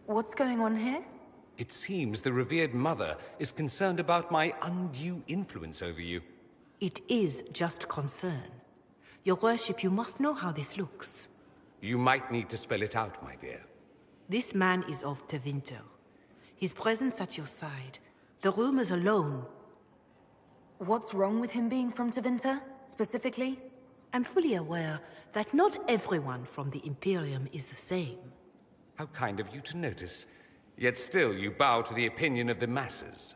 What's going on here? It seems the revered mother is concerned about my undue influence over you. It is just concern. Your worship, you must know how this looks. You might need to spell it out, my dear. This man is of Tevinter. His presence at your side, the rumors alone. What's wrong with him being from Tevinter, specifically? I'm fully aware that not everyone from the Imperium is the same. How kind of you to notice. Yet still you bow to the opinion of the masses.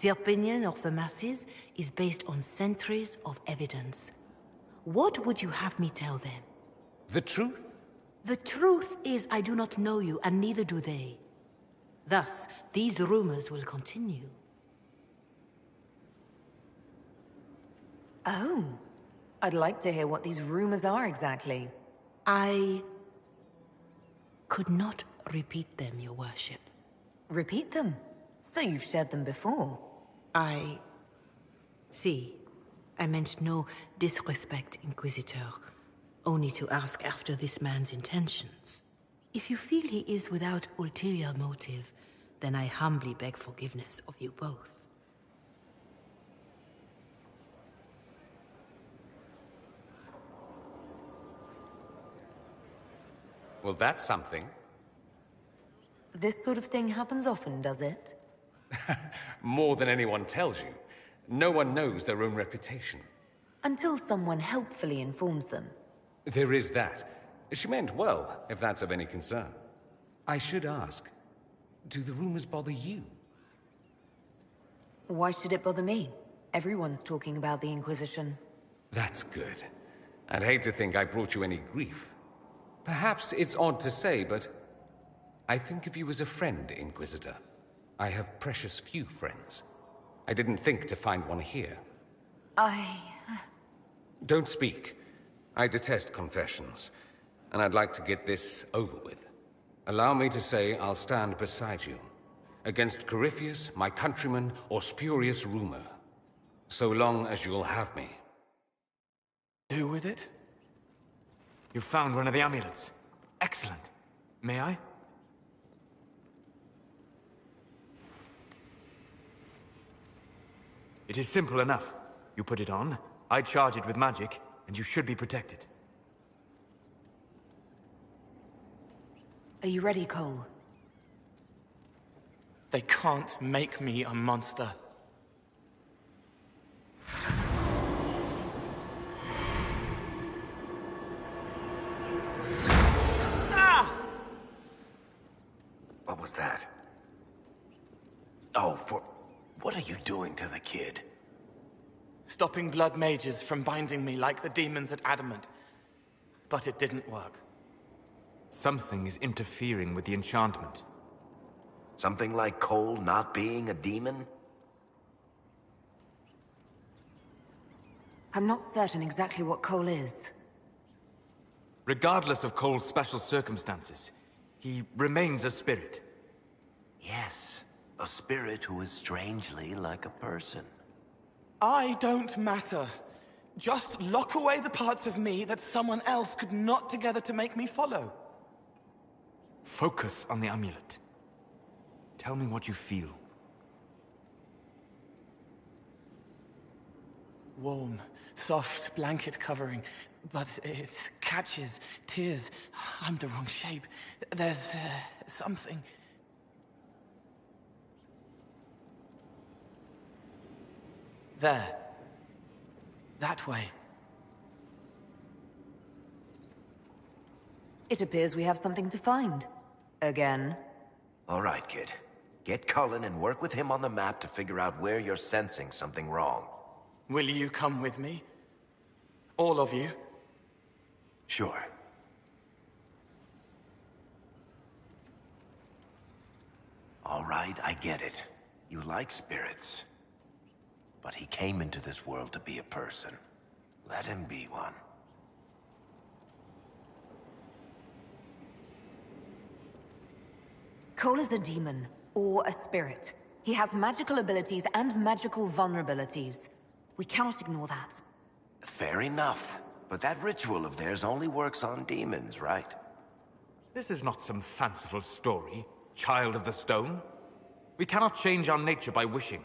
The opinion of the masses is based on centuries of evidence. What would you have me tell them? The truth? The truth is I do not know you, and neither do they. Thus, these rumors will continue. Oh. I'd like to hear what these rumors are exactly. I could not repeat them, your worship. Repeat them? So you've shared them before? See, I meant no disrespect, Inquisitor. Only to ask after this man's intentions. If you feel he is without ulterior motive, then I humbly beg forgiveness of you both. Well, that's something. This sort of thing happens often, does it? More than anyone tells you. No one knows their own reputation. Until someone helpfully informs them. There is that. She meant well, if that's of any concern. I should ask, do the rumors bother you? Why should it bother me? Everyone's talking about the Inquisition. That's good. I'd hate to think I brought you any grief. Perhaps it's odd to say, but I think of you as a friend, Inquisitor. I have precious few friends. I didn't think to find one here. Don't speak. I detest confessions, and I'd like to get this over with. Allow me to say I'll stand beside you, against Corypheus, my countryman, or spurious rumor, so long as you'll have me. Do with it? You found one of the amulets. Excellent. May I? It is simple enough. You put it on, I charge it with magic, and you should be protected. Are you ready, Cole? They can't make me a monster. What was that? Oh, what are you doing to the kid? Stopping blood mages from binding me like the demons at Adamant. But it didn't work. Something is interfering with the enchantment. Something like Cole not being a demon? I'm not certain exactly what Cole is. Regardless of Cole's special circumstances, he remains a spirit. Yes, a spirit who is strangely like a person. I don't matter. Just lock away the parts of me that someone else could knot together to make me follow. Focus on the amulet. Tell me what you feel. Warm, soft blanket covering, but it catches tears. I'm the wrong shape. There's something. There. That way. It appears we have something to find. Again. All right, kid. Get Cullen and work with him on the map to figure out where you're sensing something wrong. Will you come with me? All of you? Sure. All right, I get it. You like spirits. But he came into this world to be a person. Let him be one. Cole is a demon, or a spirit. He has magical abilities and magical vulnerabilities. We cannot ignore that. Fair enough. But that ritual of theirs only works on demons, right? This is not some fanciful story. child of the stone. We cannot change our nature by wishing.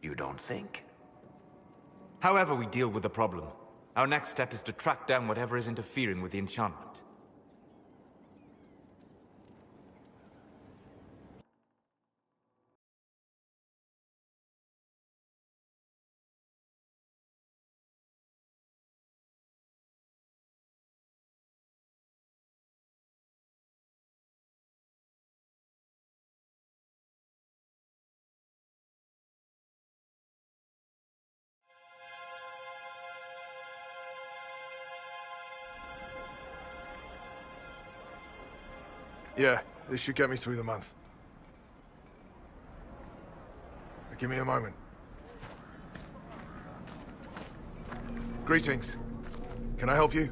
You don't think? However we deal with the problem, our next step is to track down whatever is interfering with the enchantment. Yeah, this should get me through the month. Give me a moment. Greetings. Can I help you?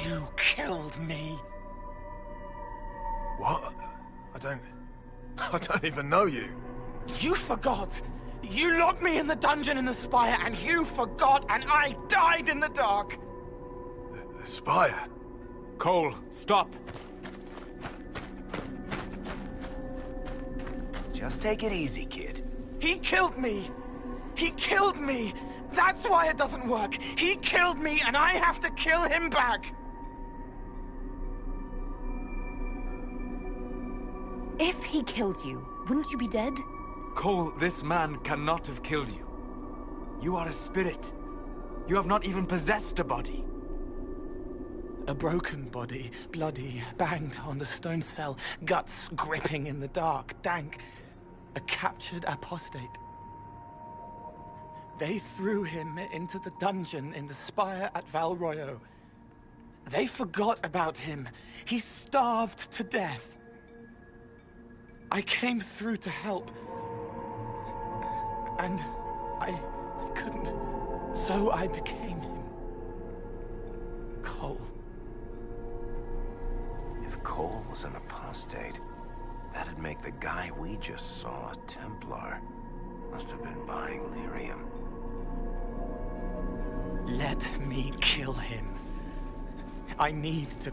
You killed me. What? I don't even know you. You forgot. You locked me in the dungeon in the spire, and you forgot, and I died in the dark. The spire? Cole, stop! Just take it easy, kid. He killed me. He killed me. That's why it doesn't work. He killed me, and I have to kill him back. If he killed you, wouldn't you be dead? Cole, this man cannot have killed you. You are a spirit. You have not even possessed a body. A broken body, bloody, banged on the stone cell, guts gripping in the dark, dank. A captured apostate. They threw him into the dungeon in the spire at Val Royo. They forgot about him. He starved to death. I came through to help. And I couldn't. So I became him. Cole. If Cole was an apostate, that'd make the guy we just saw a Templar. Must have been buying lyrium. Let me kill him. I need to.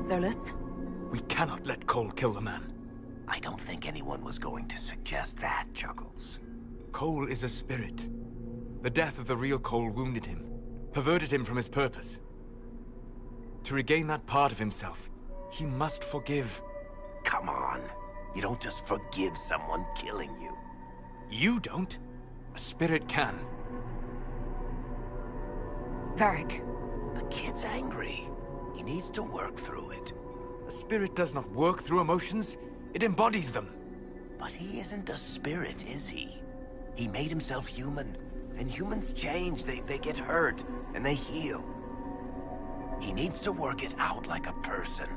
Solus? We cannot let Cole kill the man. I don't think anyone was going to suggest that, Chuckles. Cole is a spirit. The death of the real Cole wounded him, perverted him from his purpose. To regain that part of himself, he must forgive. Come on. You don't just forgive someone killing you. You don't. A spirit can. Varric. The kid's angry. He needs to work through it. A spirit does not work through emotions, it embodies them. But he isn't a spirit, is he? He made himself human, and humans change. They get hurt, and they heal. He needs to work it out like a person.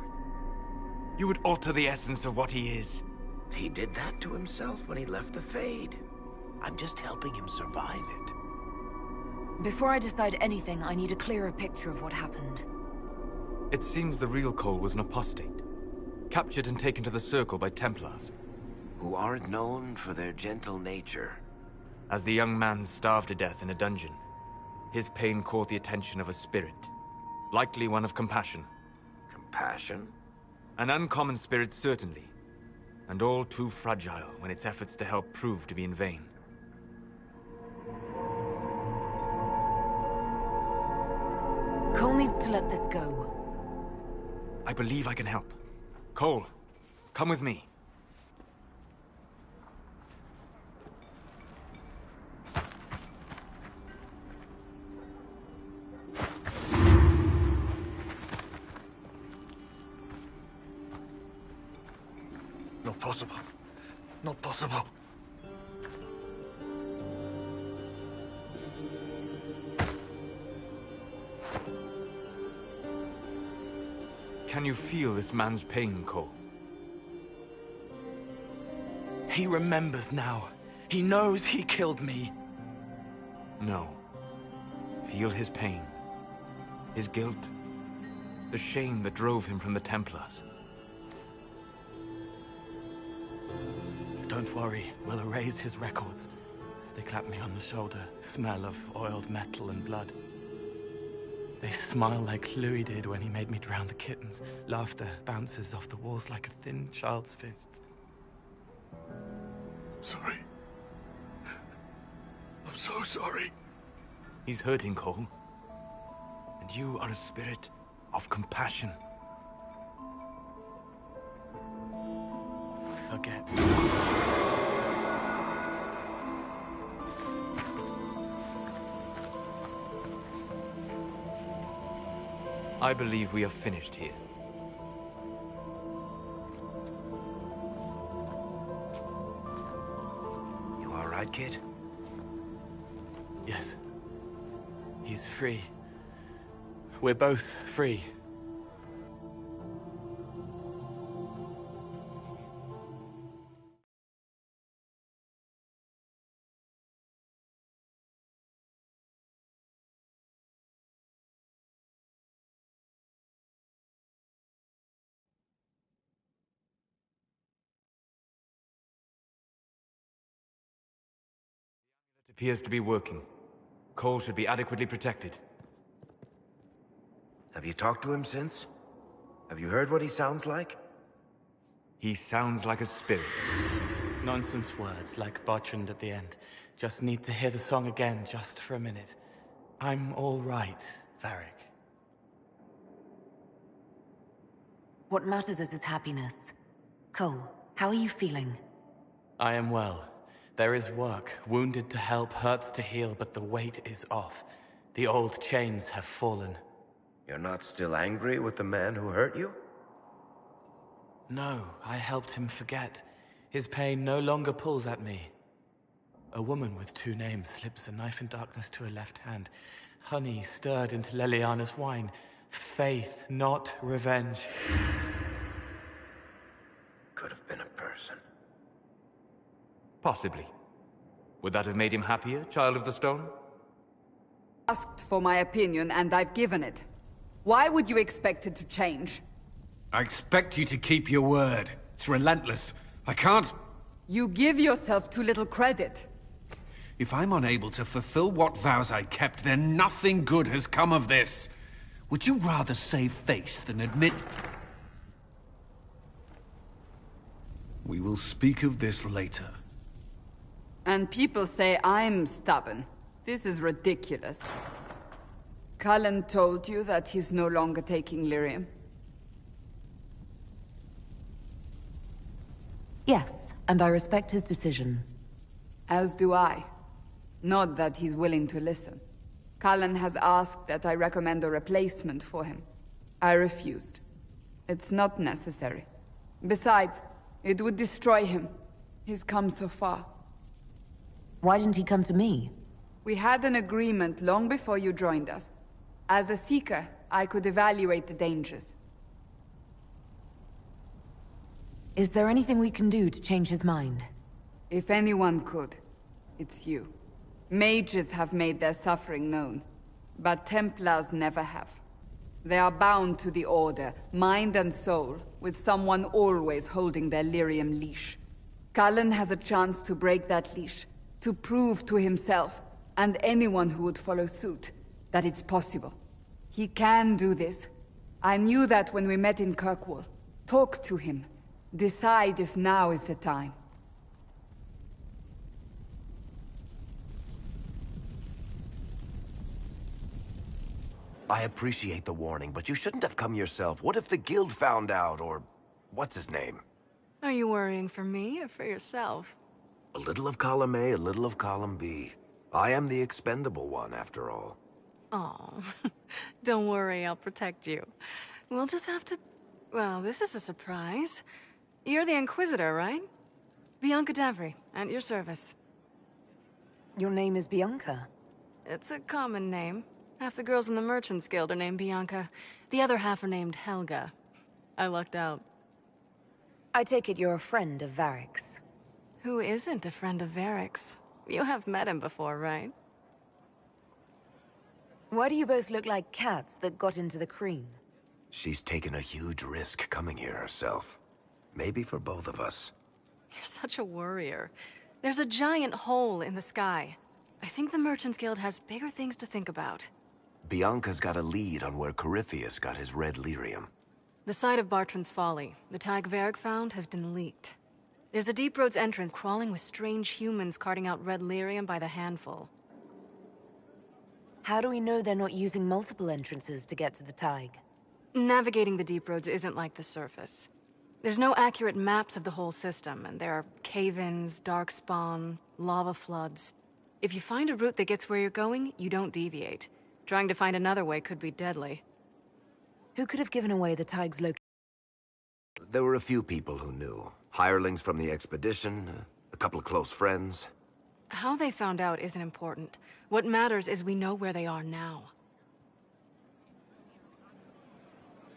You would alter the essence of what he is. He did that to himself when he left the Fade. I'm just helping him survive it. Before I decide anything, I need a clearer picture of what happened. It seems the real Cole was an apostate, captured and taken to the Circle by Templars. Who aren't known for their gentle nature. As the young man starved to death in a dungeon, his pain caught the attention of a spirit, likely one of compassion. Compassion? An uncommon spirit, certainly, and all too fragile when its efforts to help prove to be in vain. Cole needs to let this go. I believe I can help. Cole, come with me. Not possible. Not possible. Can you feel this man's pain, Cole? He remembers now. He knows he killed me. No. Feel his pain. His guilt. The shame that drove him from the Templars. Don't worry, we'll erase his records. They clap me on the shoulder, smell of oiled metal and blood. They smile like Louis did when he made me drown the kittens. Laughter bounces off the walls like a thin child's fists. Sorry. I'm so sorry. He's hurting, Cole. And you are a spirit of compassion. Forget. I believe we are finished here. You all right, kid? Yes. He's free. We're both free. It appears to be working. Cole should be adequately protected. Have you talked to him since? Have you heard what he sounds like? He sounds like a spirit. Nonsense words like Bertrand at the end. Just need to hear the song again just for a minute. I'm all right, Varric. What matters is his happiness. Cole, how are you feeling? I am well. There is work. Wounded to help, hurts to heal, but the weight is off. The old chains have fallen. You're not still angry with the man who hurt you? No, I helped him forget. His pain no longer pulls at me. A woman with two names slips a knife in darkness to her left hand. Honey stirred into Leliana's wine. Faith, not revenge. Could have been a person. Possibly. Would that have made him happier, Child of the Stone? Asked for my opinion, and I've given it. Why would you expect it to change? I expect you to keep your word. It's relentless. I can't... You give yourself too little credit. If I'm unable to fulfill what vows I kept, then nothing good has come of this. Would you rather save face than admit... We will speak of this later. And people say I'm stubborn. This is ridiculous. Cullen told you that he's no longer taking lyrium? Yes, and I respect his decision. As do I. Not that he's willing to listen. Cullen has asked that I recommend a replacement for him. I refused. It's not necessary. Besides, it would destroy him. He's come so far. Why didn't he come to me? We had an agreement long before you joined us. As a Seeker, I could evaluate the dangers. Is there anything we can do to change his mind? If anyone could, it's you. Mages have made their suffering known, but Templars never have. They are bound to the Order, mind and soul, with someone always holding their lyrium leash. Cullen has a chance to break that leash, to prove to himself, and anyone who would follow suit, that it's possible. He can do this. I knew that when we met in Kirkwall. Talk to him. Decide if now is the time. I appreciate the warning, but you shouldn't have come yourself. What if the guild found out, or... what's his name? Are you worrying for me or for yourself? A little of column A, a little of column B. I am the expendable one, after all. Oh, don't worry, I'll protect you. We'll just have to... Well, this is a surprise. You're the Inquisitor, right? Bianca Davry, at your service. Your name is Bianca. It's a common name. Half the girls in the Merchants Guild are named Bianca. The other half are named Helga. I lucked out. I take it you're a friend of Varric's. Who isn't a friend of Varric's? You have met him before, right? Why do you both look like cats that got into the cream? She's taken a huge risk coming here herself. Maybe for both of us. You're such a worrier. There's a giant hole in the sky. I think the Merchants Guild has bigger things to think about. Bianca's got a lead on where Corypheus got his red lyrium. The site of Bartrand's Folly, the tag Varric found, has been leaked. There's a Deep Roads entrance crawling with strange humans carting out red lyrium by the handful. How do we know they're not using multiple entrances to get to the Tig? Navigating the Deep Roads isn't like the surface. There's no accurate maps of the whole system, and there are cave-ins, darkspawn, lava floods. If you find a route that gets where you're going, you don't deviate. Trying to find another way could be deadly. Who could have given away the Tig's location? There were a few people who knew. Hirelings from the expedition, a couple of close friends. How they found out isn't important. What matters is we know where they are now.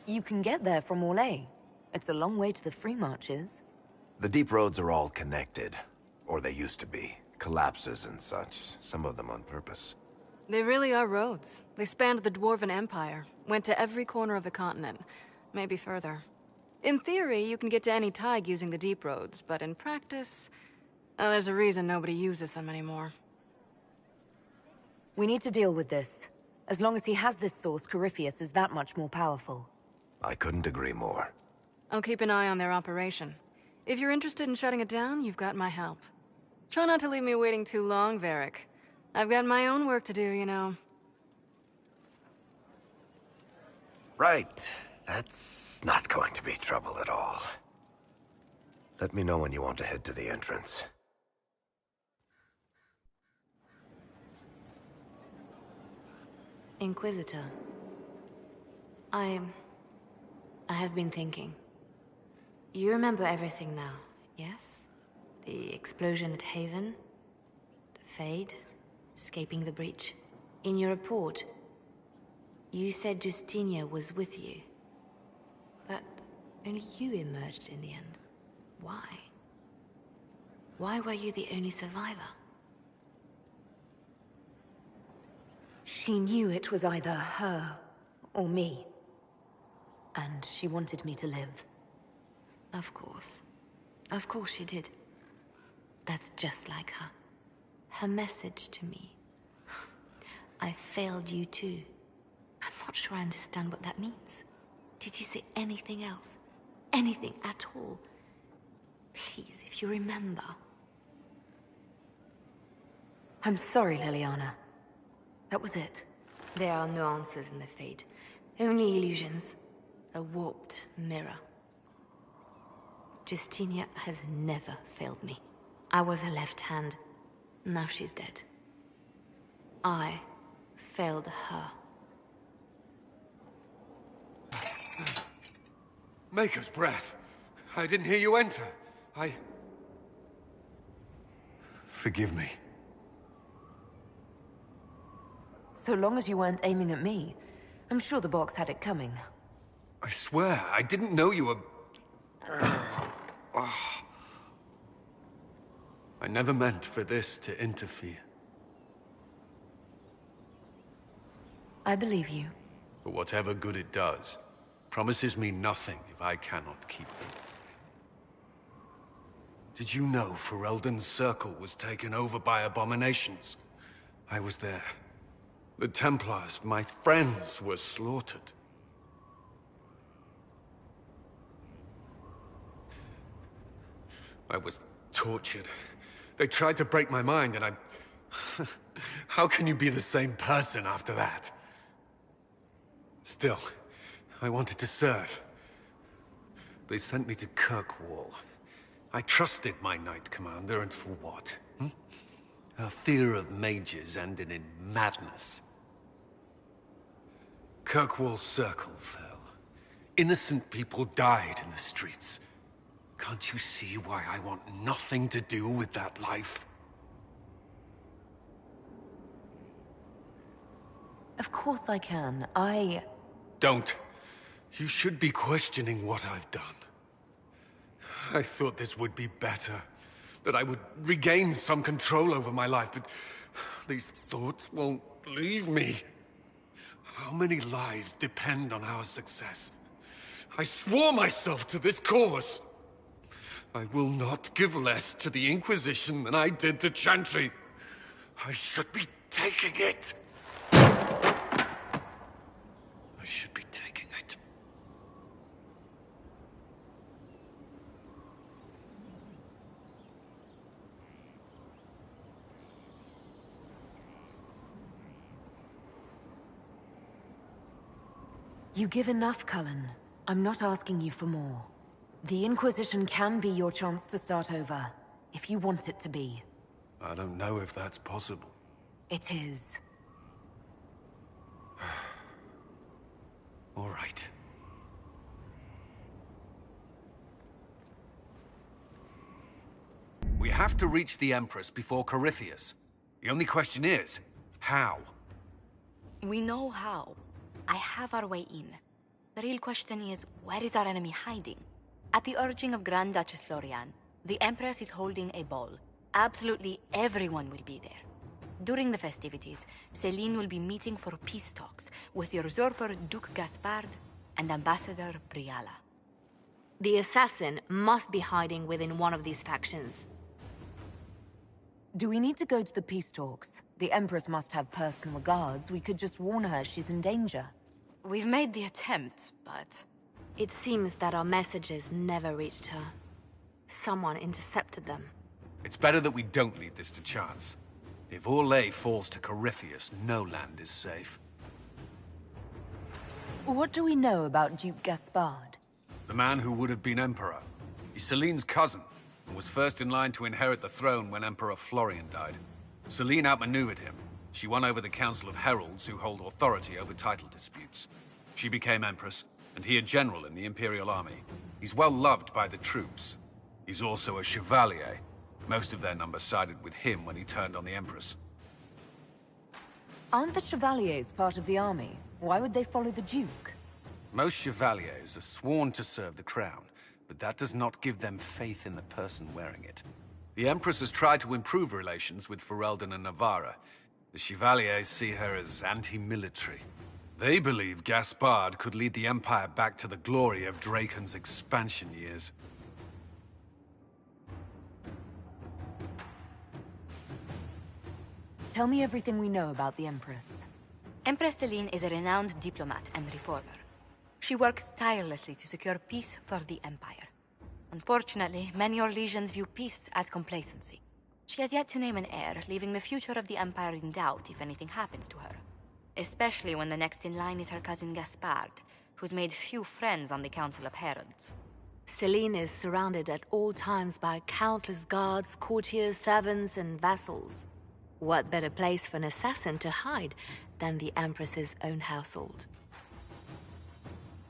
You can get there from Orlais. It's a long way to the Free Marches. The deep roads are all connected. Or they used to be. Collapses and such. Some of them on purpose. They really are roads. They spanned the Dwarven Empire, went to every corner of the continent, maybe further. In theory, you can get to any Tig using the deep roads, but in practice, there's a reason nobody uses them anymore. We need to deal with this. As long as he has this source, Corypheus is that much more powerful. I couldn't agree more. I'll keep an eye on their operation. If you're interested in shutting it down, you've got my help. Try not to leave me waiting too long, Varric. I've got my own work to do, you know. Right. That's not going to be trouble at all. Let me know when you want to head to the entrance. Inquisitor. I have been thinking. You remember everything now, yes? The explosion at Haven, the Fade, escaping the breach. In your report, you said Justinia was with you. But only you emerged in the end. Why? Why were you the only survivor? She knew it was either her or me. And she wanted me to live. Of course. Of course she did. That's just like her. Her message to me. I failed you too. I'm not sure I understand what that means. Did you say anything else? Anything at all? Please, if you remember. I'm sorry, Liliana. That was it. There are no answers in the Fade. Only illusions. A warped mirror. Justinia has never failed me. I was her left hand. Now she's dead. I failed her. Maker's breath. I didn't hear you enter. Forgive me. So long as you weren't aiming at me, I'm sure the box had it coming. I swear, I didn't know you were... I never meant for this to interfere. I believe you. But whatever good it does, promises me nothing if I cannot keep them. Did you know Ferelden's circle was taken over by abominations? I was there. The Templars, my friends, were slaughtered. I was tortured. They tried to break my mind, and I... How can you be the same person after that? Still, I wanted to serve. They sent me to Kirkwall. I trusted my Knight Commander, and for what? Her fear of mages ended in madness. Kirkwall's circle fell. Innocent people died in the streets. Can't you see why I want nothing to do with that life? Of course I can. Don't. You should be questioning what I've done. I thought this would be better. That I would regain some control over my life, but these thoughts won't leave me. How many lives depend on our success? I swore myself to this cause. I will not give less to the Inquisition than I did to Chantry. I should be taking it. I should be taking it. You give enough, Cullen. I'm not asking you for more. The Inquisition can be your chance to start over, if you want it to be. I don't know if that's possible. It is. All right. We have to reach the Empress before Corypheus. The only question is, how? We know how. I have our way in. The real question is, where is our enemy hiding? At the urging of Grand Duchess Florian, the Empress is holding a ball. Absolutely everyone will be there. During the festivities, Celine will be meeting for peace talks with the usurper Duke Gaspard and Ambassador Briala. The assassin must be hiding within one of these factions. Do we need to go to the peace talks? The Empress must have personal guards. We could just warn her she's in danger. We've made the attempt, but... It seems that our messages never reached her. Someone intercepted them. It's better that we don't leave this to chance. If Orlais falls to Corypheus, no land is safe. What do we know about Duke Gaspard? The man who would have been Emperor. He's Celine's cousin, and was first in line to inherit the throne when Emperor Florian died. Celine outmaneuvered him. She won over the Council of Heralds, who hold authority over title disputes. She became Empress, and he a general in the Imperial Army. He's well loved by the troops. He's also a Chevalier. Most of their number sided with him when he turned on the Empress. Aren't the Chevaliers part of the army? Why would they follow the Duke? Most Chevaliers are sworn to serve the crown, but that does not give them faith in the person wearing it. The Empress has tried to improve relations with Ferelden and Navarra. The Chevaliers see her as anti-military. They believe Gaspard could lead the Empire back to the glory of Draken's expansion years. Tell me everything we know about the Empress. Empress Celine is a renowned diplomat and reformer. She works tirelessly to secure peace for the Empire. Unfortunately, many Orlesians view peace as complacency. She has yet to name an heir, leaving the future of the Empire in doubt if anything happens to her. Especially when the next in line is her cousin Gaspard, who's made few friends on the Council of Heralds. Celine is surrounded at all times by countless guards, courtiers, servants, and vassals. What better place for an assassin to hide than the Empress's own household?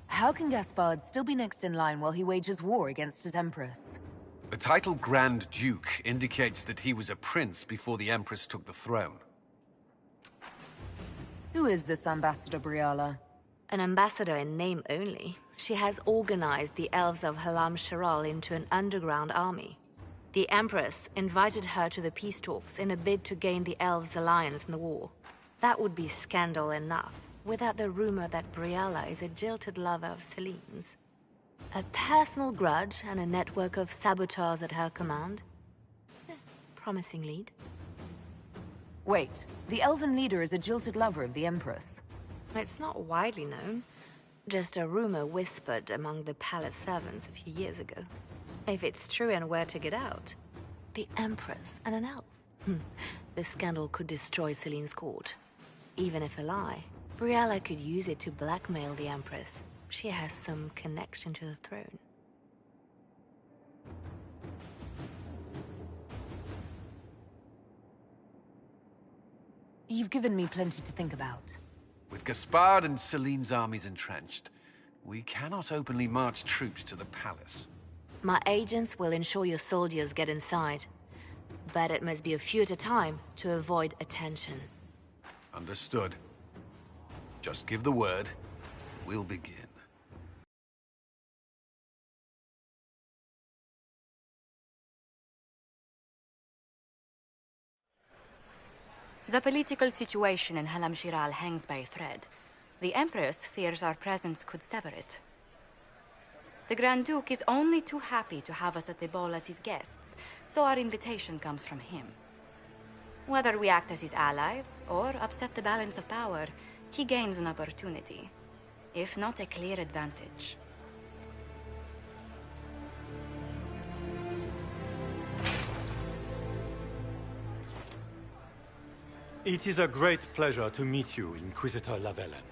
How can Gaspard still be next in line while he wages war against his Empress? The title Grand Duke indicates that he was a prince before the Empress took the throne. Who is this Ambassador Briala? An ambassador in name only. She has organized the elves of Halam Sharal into an underground army. The Empress invited her to the peace talks in a bid to gain the elves' alliance in the war. That would be scandal enough, without the rumor that Briala is a jilted lover of Celine's. A personal grudge and a network of saboteurs at her command. Promising lead. Wait, the Elven leader is a jilted lover of the Empress. It's not widely known. Just a rumor whispered among the palace servants a few years ago. If it's true and were to get out, the Empress and an elf. The scandal could destroy Celine's court. Even if a lie, Briala could use it to blackmail the Empress. She has some connection to the throne. You've given me plenty to think about. With Gaspard and Celine's armies entrenched, we cannot openly march troops to the palace. My agents will ensure your soldiers get inside. But it must be a few at a time to avoid attention. Understood. Just give the word. We'll begin. The political situation in Halam Shiral hangs by a thread. The Empress fears our presence could sever it. The Grand Duke is only too happy to have us at the ball as his guests, so our invitation comes from him. Whether we act as his allies or upset the balance of power, he gains an opportunity, if not a clear advantage. It is a great pleasure to meet you, Inquisitor Lavellen.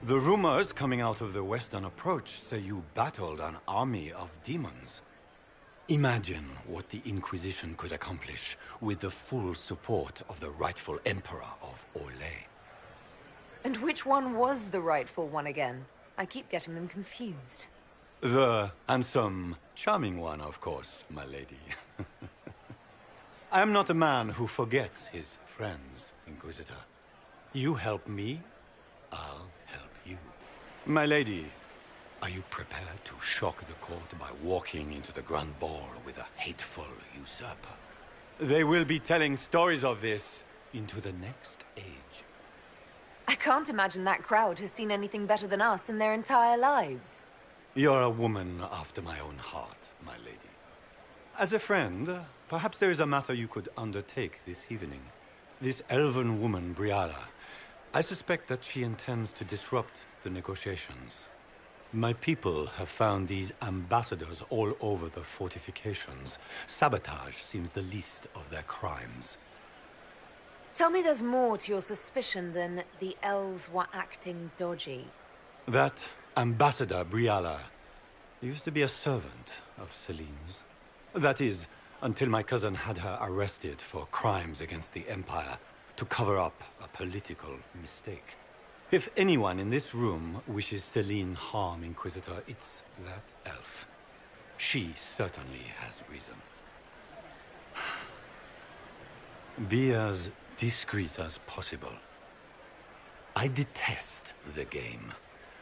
The rumors coming out of the Western Approach say you battled an army of demons. Imagine what the Inquisition could accomplish with the full support of the rightful Emperor of Orlais. And which one was the rightful one again? I keep getting them confused. The handsome, charming one, of course, my lady. I am not a man who forgets his friends, Inquisitor. You help me, I'll help you. My lady, are you prepared to shock the court by walking into the Grand Ball with a hateful usurper? They will be telling stories of this into the next age. I can't imagine that crowd has seen anything better than us in their entire lives. You're a woman after my own heart, my lady. As a friend, perhaps there is a matter you could undertake this evening. This elven woman, Briala, I suspect that she intends to disrupt the negotiations. My people have found these ambassadors all over the fortifications. Sabotage seems the least of their crimes. Tell me there's more to your suspicion than the elves were acting dodgy. That ambassador, Briala, used to be a servant of Celine's. That is, until my cousin had her arrested for crimes against the Empire to cover up a political mistake. If anyone in this room wishes Celine harm, Inquisitor, it's that elf. She certainly has reason. Be as discreet as possible. I detest the game,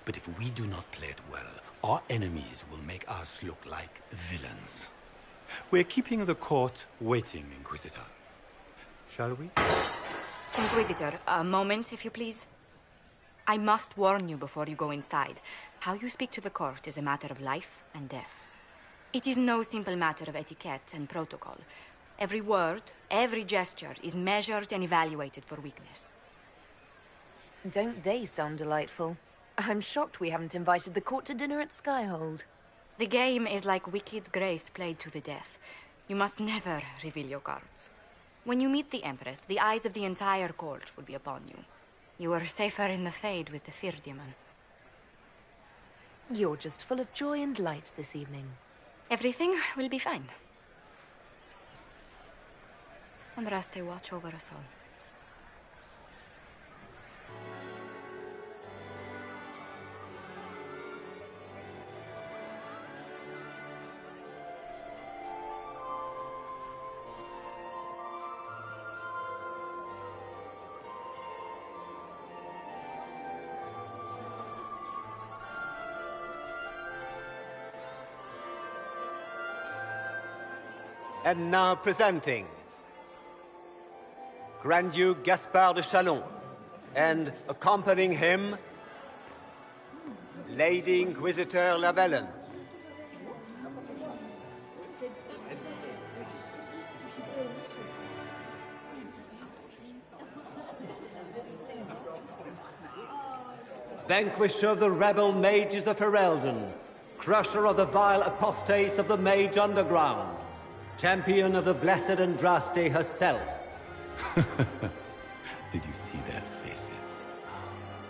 but if we do not play it well, our enemies will make us look like villains. We're keeping the court waiting, Inquisitor. Shall we? Inquisitor, a moment, if you please. I must warn you before you go inside. How you speak to the court is a matter of life and death. It is no simple matter of etiquette and protocol. Every word, every gesture is measured and evaluated for weakness. Don't they sound delightful? I'm shocked we haven't invited the court to dinner at Skyhold. The game is like Wicked Grace played to the death. You must never reveal your cards. When you meet the Empress, the eyes of the entire court will be upon you. You are safer in the Fade with the Fear Demon. You're just full of joy and light this evening. Everything will be fine. Andraste, watch over us all. And now presenting Grand Duke Gaspard de Chalon, and accompanying him, Lady Inquisitor Lavellen. Vanquisher of the rebel mages of Ferelden, crusher of the vile apostates of the Mage Underground, champion of the blessed Andraste herself. Did you see their faces?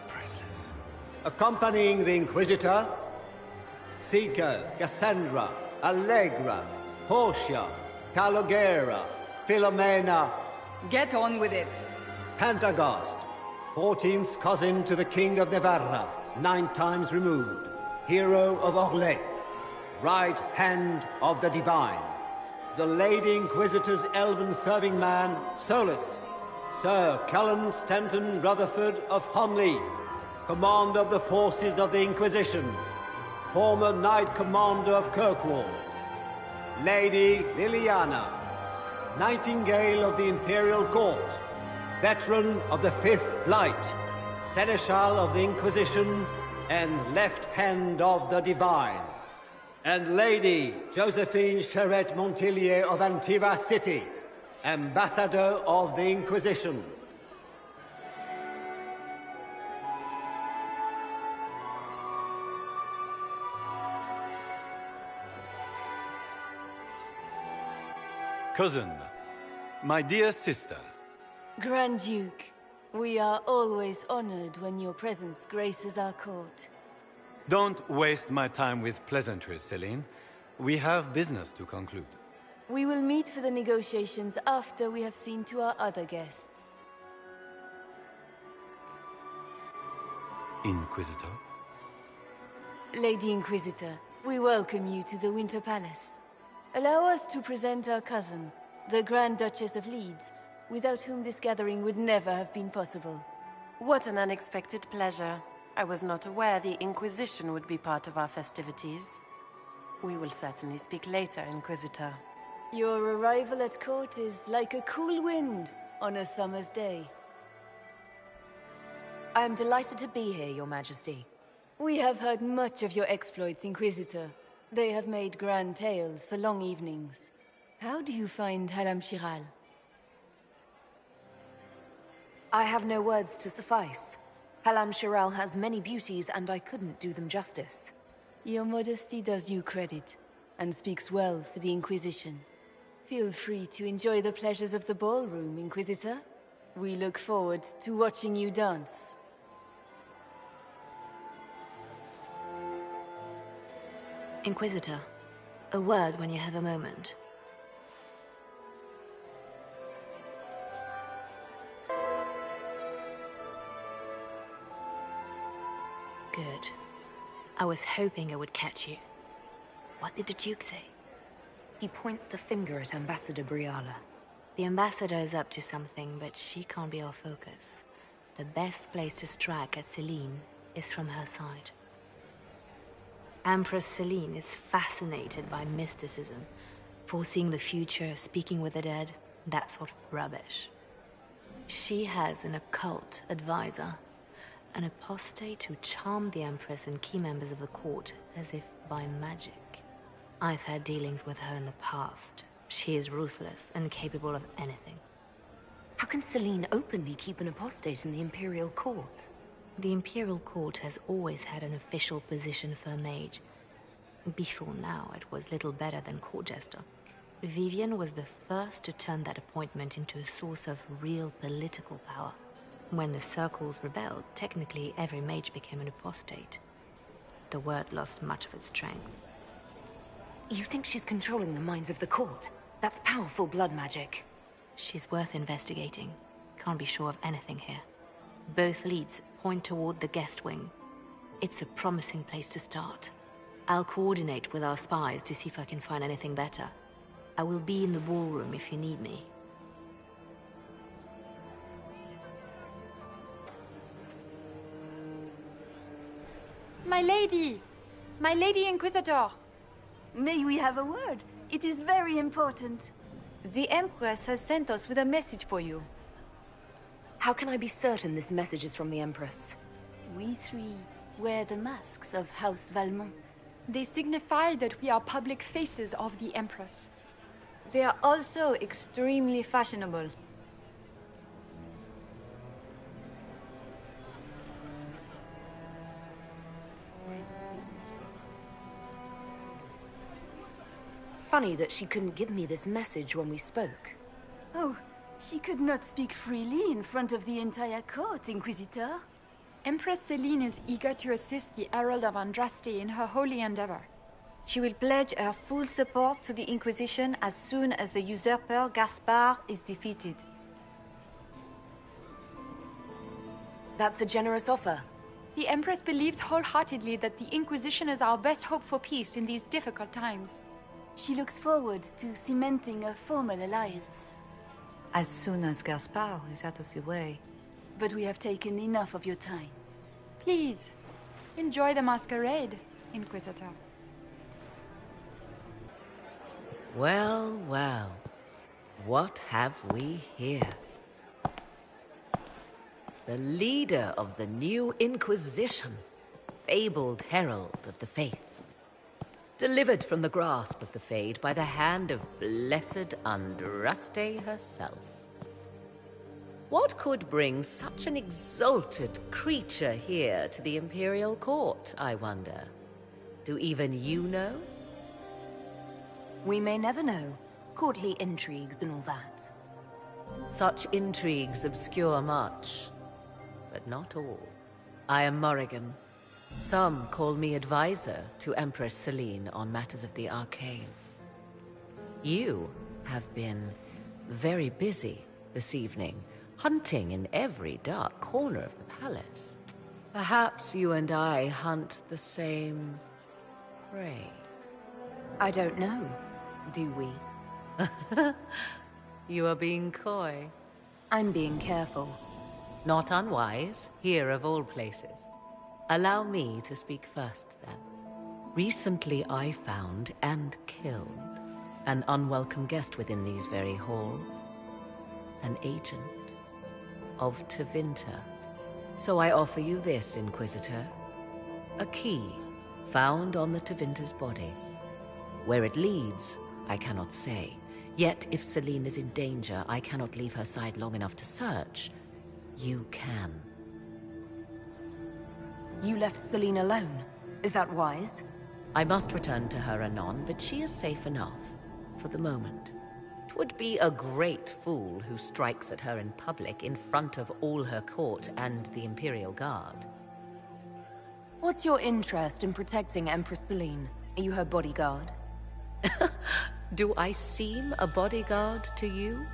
Priceless. Accompanying the Inquisitor, Seeker, Cassandra, Allegra, Portia, Calogera, Philomena. Get on with it. Pantagast, 14th cousin to the King of Navarra, 9 times removed, hero of Orlais, right hand of the Divine. The Lady Inquisitor's elven serving man, Solus, Sir Cullen Stanton Rutherford of Honleaf, commander of the forces of the Inquisition, former Knight Commander of Kirkwall. Lady Liliana, Nightingale of the Imperial Court, veteran of the 5th Light, Seneschal of the Inquisition, and left hand of the Divine. And Lady Josephine Charette Montillier of Antiva City, Ambassador of the Inquisition. Cousin, my dear sister. Grand Duke, we are always honored when your presence graces our court. Don't waste my time with pleasantries, Celine. We have business to conclude. We will meet for the negotiations after we have seen to our other guests. Inquisitor? Lady Inquisitor, we welcome you to the Winter Palace. Allow us to present our cousin, the Grand Duchess of Leeds, without whom this gathering would never have been possible. What an unexpected pleasure. I was not aware the Inquisition would be part of our festivities. We will certainly speak later, Inquisitor. Your arrival at court is like a cool wind on a summer's day. I am delighted to be here, Your Majesty. We have heard much of your exploits, Inquisitor. They have made grand tales for long evenings. How do you find Halam Shiral? I have no words to suffice. Halam Shiral has many beauties, and I couldn't do them justice. Your modesty does you credit, and speaks well for the Inquisition. Feel free to enjoy the pleasures of the ballroom, Inquisitor. We look forward to watching you dance. Inquisitor, a word when you have a moment. Good. I was hoping I would catch you. What did the Duke say? He points the finger at Ambassador Briala. The Ambassador is up to something, but she can't be our focus. The best place to strike at Celine is from her side. Empress Celine is fascinated by mysticism, foreseeing the future, speaking with the dead, that sort of rubbish. She has an occult advisor, an apostate who charmed the Empress and key members of the court as if by magic. I've had dealings with her in the past. She is ruthless and capable of anything. How can Celine openly keep an apostate in the Imperial Court? The Imperial Court has always had an official position for a mage. Before now, it was little better than court jester. Vivian was the first to turn that appointment into a source of real political power. When the circles rebelled, technically every mage became an apostate. The word lost much of its strength. You think she's controlling the minds of the court? That's powerful blood magic. She's worth investigating. Can't be sure of anything here. Both leads point toward the guest wing. It's a promising place to start. I'll coordinate with our spies to see if I can find anything better. I will be in the ballroom if you need me. My lady! My lady Inquisitor! May we have a word? It is very important. The Empress has sent us with a message for you. How can I be certain this message is from the Empress? We three wear the masks of House Valmont. They signify that we are public faces of the Empress. They are also extremely fashionable. Funny that she couldn't give me this message when we spoke. Oh, she could not speak freely in front of the entire court, Inquisitor. Empress Celine is eager to assist the Herald of Andraste in her holy endeavor. She will pledge her full support to the Inquisition as soon as the usurper Gaspard is defeated. That's a generous offer. The Empress believes wholeheartedly that the Inquisition is our best hope for peace in these difficult times. She looks forward to cementing a formal alliance. As soon as Gaspard is out of the way. But we have taken enough of your time. Please, enjoy the masquerade, Inquisitor. Well, well. What have we here? The leader of the new Inquisition, fabled herald of the faith. delivered from the grasp of the Fade by the hand of blessed Andraste herself. What could bring such an exalted creature here to the Imperial Court, I wonder? Do even you know? We may never know. Courtly intrigues and all that. Such intrigues obscure much, but not all. I am Morrigan. Some call me advisor to Empress Celine on matters of the arcane. You have been very busy this evening, hunting in every dark corner of the palace. Perhaps you and I hunt the same prey. I don't know. Do we? You are being coy. I'm being careful. Not unwise, here of all places. Allow me to speak first, then. Recently I found and killed an unwelcome guest within these very halls. An agent of Tevinter. So I offer you this, Inquisitor. A key found on the Tevinter's body. Where it leads, I cannot say. Yet if Celine is in danger, I cannot leave her side long enough to search. You can. You left Celine alone. Is that wise? I must return to her anon, but she is safe enough, for the moment. 'Twould be a great fool who strikes at her in public in front of all her court and the Imperial Guard. What's your interest in protecting Empress Celine? Are you her bodyguard? Do I seem a bodyguard to you?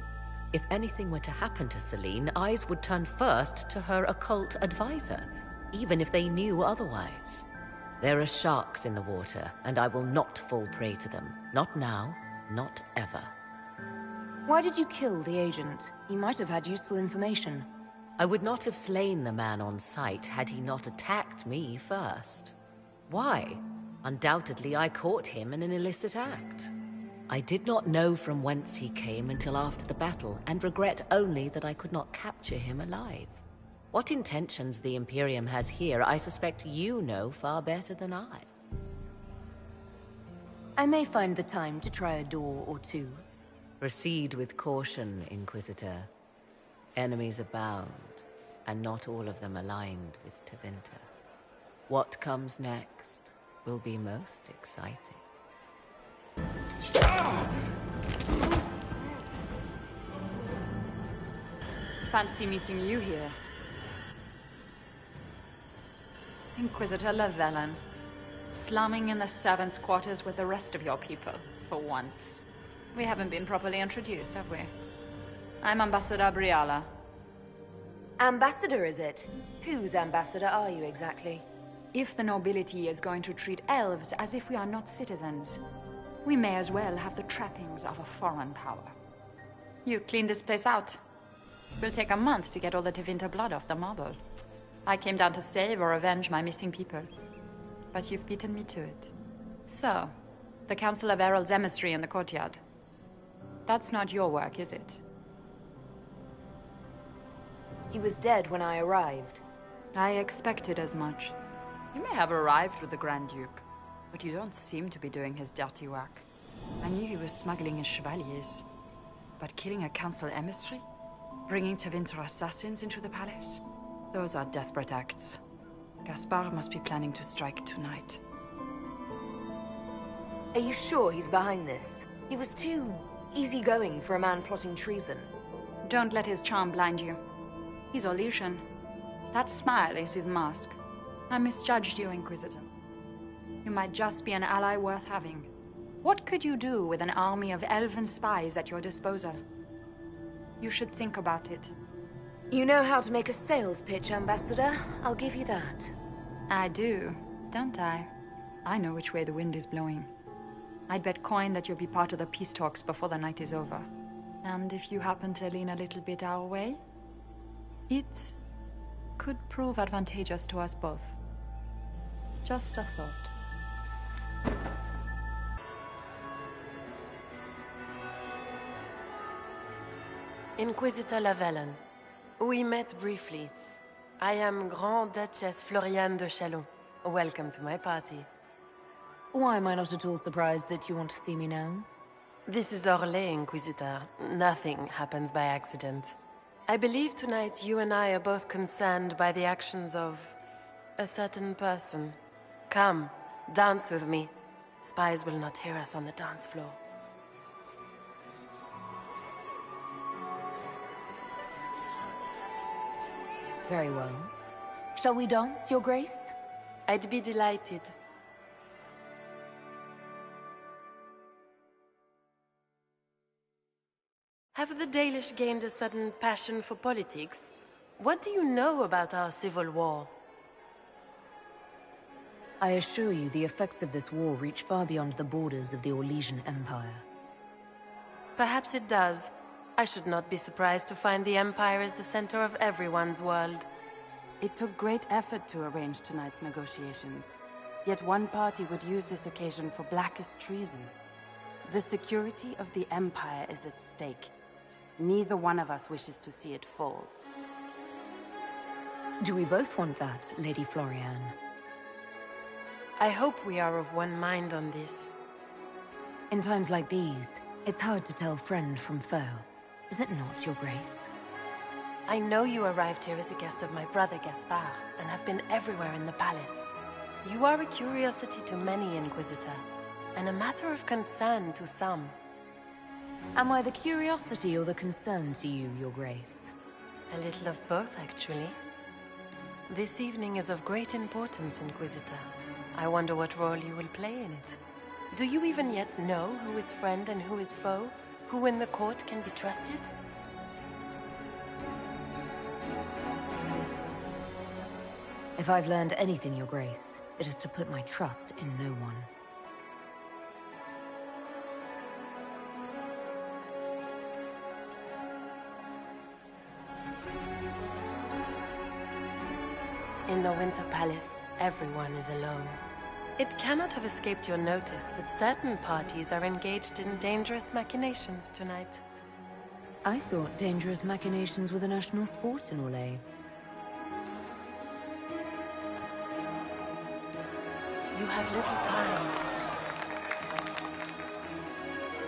If anything were to happen to Celine, eyes would turn first to her occult advisor, even if they knew otherwise. There are sharks in the water, and I will not fall prey to them. Not now, not ever. Why did you kill the agent? He might have had useful information. I would not have slain the man on sight had he not attacked me first. Why? Undoubtedly, I caught him in an illicit act. I did not know from whence he came until after the battle, and regret only that I could not capture him alive. What intentions the Imperium has here, I suspect you know far better than I. I may find the time to try a door or two. Proceed with caution, Inquisitor. Enemies abound, and not all of them aligned with Tevinter. What comes next will be most exciting. Fancy meeting you here. Inquisitor Llewellyn, slumming in the servants' quarters with the rest of your people, for once. We haven't been properly introduced, have we? I'm Ambassador Briala. Ambassador, is it? Whose ambassador are you exactly? If the nobility is going to treat elves as if we are not citizens, we may as well have the trappings of a foreign power. You clean this place out. Will take a month to get all the Tevinter blood off the marble. I came down to save or avenge my missing people. But you've beaten me to it. So, the Council of Herald's emissary in the courtyard. That's not your work, is it? He was dead when I arrived. I expected as much. You may have arrived with the Grand Duke, but you don't seem to be doing his dirty work. I knew he was smuggling his chevaliers. But killing a council emissary? Bringing Tevinter assassins into the palace? Those are desperate acts. Gaspard must be planning to strike tonight. Are you sure he's behind this? He was too easygoing for a man plotting treason. Don't let his charm blind you. He's Orlesian. That smile is his mask. I misjudged you, Inquisitor. You might just be an ally worth having. What could you do with an army of elven spies at your disposal? You should think about it. You know how to make a sales pitch, Ambassador. I'll give you that. I do, don't I? I know which way the wind is blowing. I'd bet coin that you'll be part of the peace talks before the night is over. And if you happen to lean a little bit our way, it could prove advantageous to us both. Just a thought. Inquisitor Llewellyn, we met briefly. I am Grand Duchess Floriane de Chalon. Welcome to my party. Why am I not at all surprised that you want to see me now? This is Orlais, Inquisitor. Nothing happens by accident. I believe tonight you and I are both concerned by the actions of a certain person. Come, dance with me. Spies will not hear us on the dance floor. Very well. Shall we dance, Your Grace? I'd be delighted. Have the Dalish gained a sudden passion for politics? What do you know about our civil war? I assure you the effects of this war reach far beyond the borders of the Orlesian Empire. Perhaps it does. I should not be surprised to find the Empire is the center of everyone's world. It took great effort to arrange tonight's negotiations. Yet one party would use this occasion for blackest treason. The security of the Empire is at stake. Neither one of us wishes to see it fall. Do we both want that, Lady Floriane? I hope we are of one mind on this. In times like these, it's hard to tell friend from foe. Is it not, Your Grace? I know you arrived here as a guest of my brother Gaspard, and have been everywhere in the palace. You are a curiosity to many, Inquisitor, and a matter of concern to some. Am I the curiosity or the concern to you, Your Grace? A little of both, actually. This evening is of great importance, Inquisitor. I wonder what role you will play in it. Do you even yet know who is friend and who is foe? Who in the court can be trusted? If I've learned anything, Your Grace, it is to put my trust in no one. In the Winter Palace, everyone is alone. It cannot have escaped your notice that certain parties are engaged in dangerous machinations tonight. I thought dangerous machinations were the national sport in Orlais. You have little time.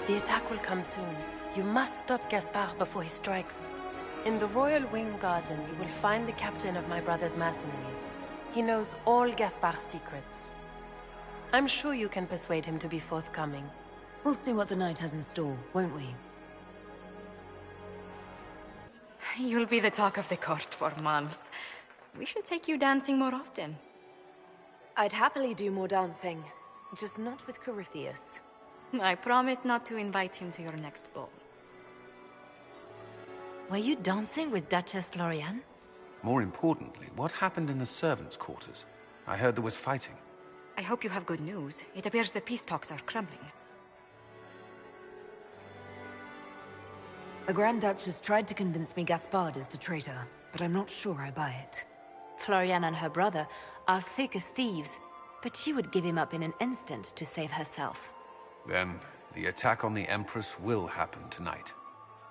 The attack will come soon. You must stop Gaspard before he strikes. In the Royal Wing Garden, you will find the captain of my brother's mercenaries. He knows all Gaspard's secrets. I'm sure you can persuade him to be forthcoming. We'll see what the night has in store, won't we? You'll be the talk of the court for months. We should take you dancing more often. I'd happily do more dancing, just not with Corypheus. I promise not to invite him to your next ball. Were you dancing with Duchess Floriane? More importantly, what happened in the servants' quarters? I heard there was fighting. I hope you have good news. It appears the peace talks are crumbling. The Grand Duchess tried to convince me Gaspard is the traitor, but I'm not sure I buy it. Floriane and her brother are thick as thieves, but she would give him up in an instant to save herself. Then, the attack on the Empress will happen tonight.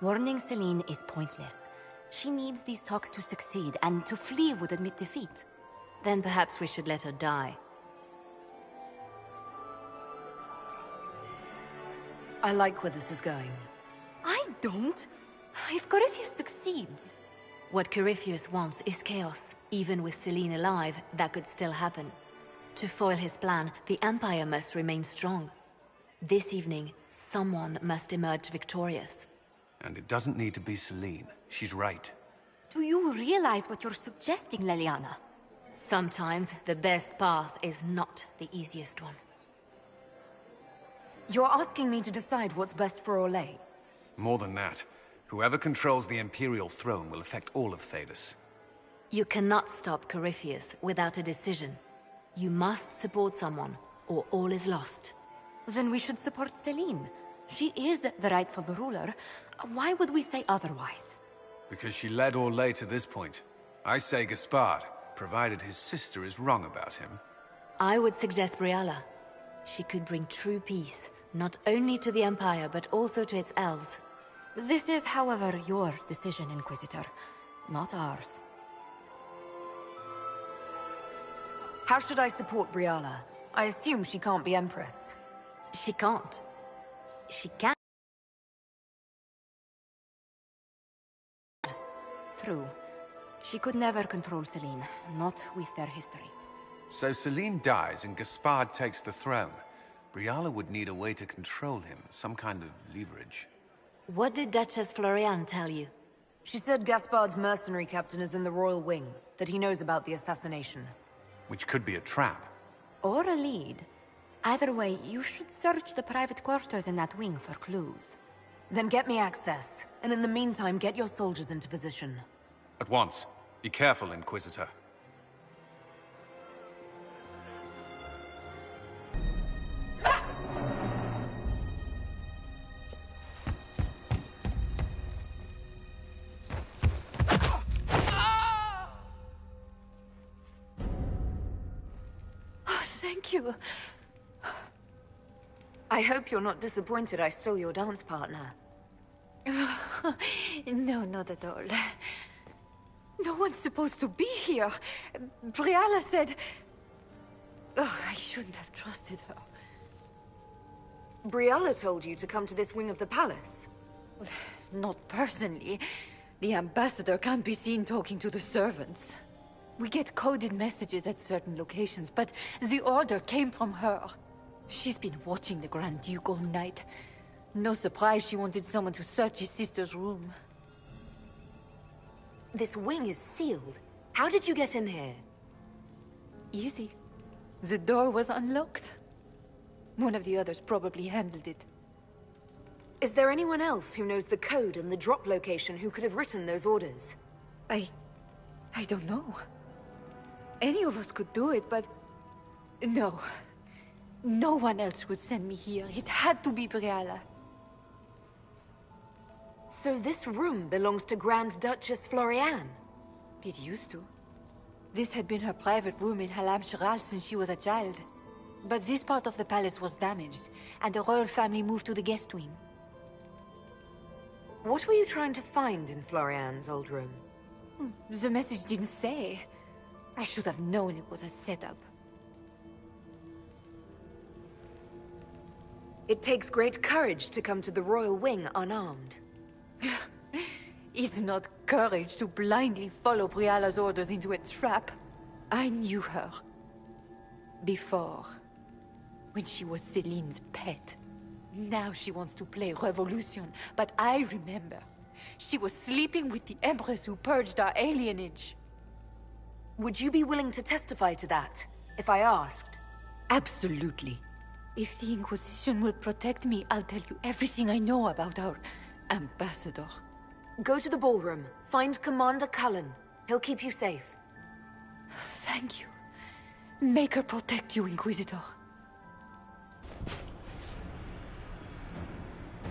Warning Celine is pointless. She needs these talks to succeed, and to flee would admit defeat. Then perhaps we should let her die. I like where this is going. I don't. If Corypheus succeeds... What Corypheus wants is chaos. Even with Celine alive, that could still happen. To foil his plan, the Empire must remain strong. This evening, someone must emerge victorious. And it doesn't need to be Celine. She's right. Do you realize what you're suggesting, Leliana? Sometimes the best path is not the easiest one. You're asking me to decide what's best for Orlais? More than that, whoever controls the Imperial throne will affect all of Thedas. You cannot stop Corypheus without a decision. You must support someone, or all is lost. Then we should support Celine. She is the rightful ruler. Why would we say otherwise? Because she led Orlais to this point. I say Gaspard, provided his sister is wrong about him. I would suggest Briala. She could bring true peace, not only to the Empire, but also to its elves. This is, however, your decision, Inquisitor, not ours. How should I support Briala? I assume she can't be Empress. She can't. She can. True. She could never control Celine, not with their history. So Celine dies and Gaspard takes the throne. Briala would need a way to control him, some kind of leverage. What did Duchess Florian tell you? She said Gaspard's mercenary captain is in the royal wing, that he knows about the assassination. Which could be a trap. Or a lead. Either way, you should search the private quarters in that wing for clues. Then get me access, and in the meantime, get your soldiers into position. At once. Be careful, Inquisitor. Oh, thank you. I hope you're not disappointed I stole your dance partner. No, not at all. No one's supposed to be here. Briala said... Oh, I shouldn't have trusted her. Briala told you to come to this wing of the palace? Not personally. The ambassador can't be seen talking to the servants. We get coded messages at certain locations, but the order came from her. She's been watching the Grand Duke all night. No surprise she wanted someone to search his sister's room. This wing is sealed. How did you get in here? Easy. The door was unlocked. One of the others probably handled it. Is there anyone else who knows the code and the drop location who could have written those orders? I don't know. Any of us could do it, but... No. No one else would send me here. It had to be Briala. So this room belongs to Grand Duchess Florian? It used to. This had been her private room in Halam Shiral since she was a child. But this part of the palace was damaged, and the royal family moved to the guest wing. What were you trying to find in Florian's old room? The message didn't say. I should have known it was a setup. It takes great courage to come to the royal wing unarmed. It's not courage to blindly follow Briala's orders into a trap. I knew her. Before. When she was Celine's pet. Now she wants to play revolution, but I remember. She was sleeping with the Empress who purged our alienage. Would you be willing to testify to that, if I asked? Absolutely. If the Inquisition will protect me, I'll tell you everything I know about our ambassador. Go to the ballroom. Find Commander Cullen. He'll keep you safe. Thank you. Make her protect you, Inquisitor.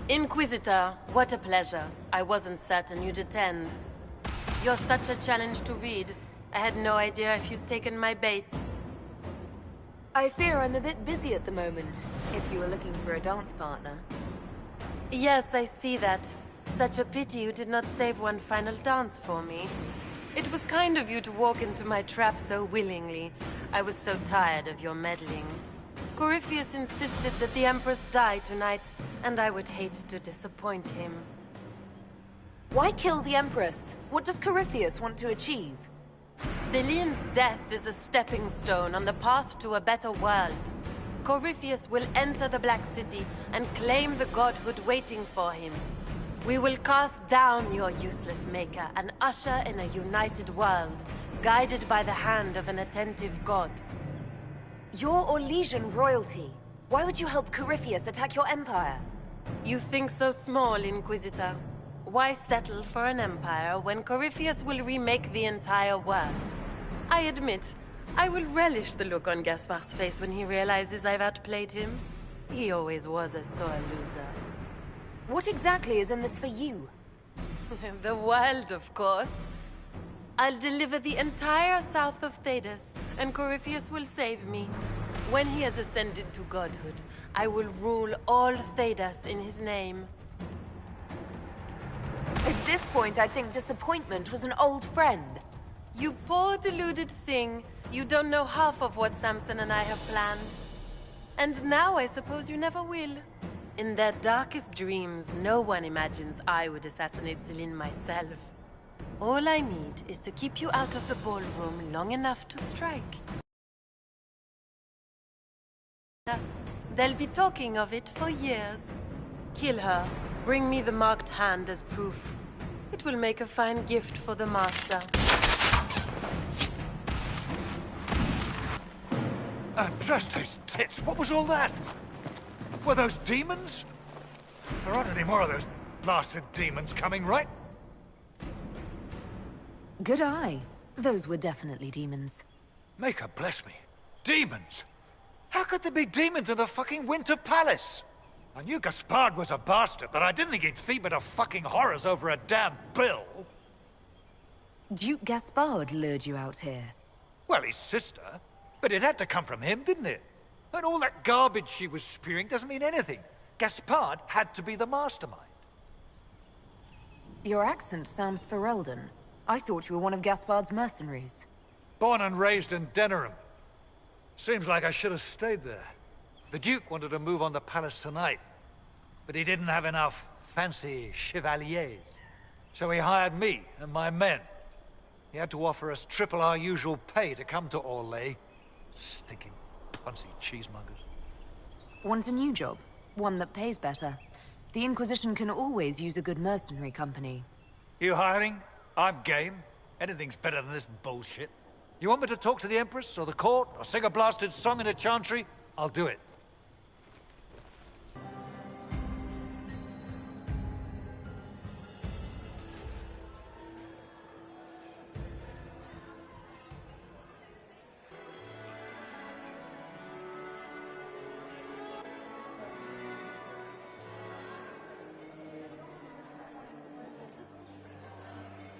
Inquisitor, what a pleasure. I wasn't certain you'd attend. You're such a challenge to read. I had no idea if you'd taken my bait. I fear I'm a bit busy at the moment, if you were looking for a dance partner. Yes, I see that. Such a pity you did not save one final dance for me. It was kind of you to walk into my trap so willingly. I was so tired of your meddling. Corypheus insisted that the Empress die tonight, and I would hate to disappoint him. Why kill the Empress? What does Corypheus want to achieve? Celine's death is a stepping stone on the path to a better world. Corypheus will enter the Black City and claim the godhood waiting for him. We will cast down your useless maker and usher in a united world, guided by the hand of an attentive god. You're Orlesian royalty. Why would you help Corypheus attack your empire? You think so small, Inquisitor. Why settle for an empire when Corypheus will remake the entire world? I admit, I will relish the look on Gaspard's face when he realizes I've outplayed him. He always was a sore loser. What exactly is in this for you? The world, of course. I'll deliver the entire south of Thedas, and Corypheus will save me. When he has ascended to godhood, I will rule all Thedas in his name. At this point, I think disappointment was an old friend. You poor deluded thing. You don't know half of what Samson and I have planned. And now I suppose you never will. In their darkest dreams, no one imagines I would assassinate Celine myself. All I need is to keep you out of the ballroom long enough to strike. They'll be talking of it for years. Kill her. Bring me the marked hand as proof. It will make a fine gift for the master. Trust tits, what was all that? Were those demons? There aren't any more of those blasted demons coming, right? Good eye. Those were definitely demons. Maker bless me. Demons? How could there be demons in the fucking Winter Palace? I knew Gaspard was a bastard, but I didn't think he'd feed me to fucking horrors over a damn bill. Duke Gaspard lured you out here. Well, his sister. But it had to come from him, didn't it? And all that garbage she was spewing doesn't mean anything. Gaspard had to be the mastermind. Your accent sounds Ferelden. I thought you were one of Gaspard's mercenaries. Born and raised in Denerim. Seems like I should have stayed there. The Duke wanted to move on the palace tonight, but he didn't have enough fancy chevaliers. So he hired me and my men. He had to offer us triple our usual pay to come to Orlais. Stinking, punsy cheesemongers. Want a new job? One that pays better. The Inquisition can always use a good mercenary company. You hiring? I'm game. Anything's better than this bullshit. You want me to talk to the Empress, or the court, or sing a blasted song in a chantry? I'll do it.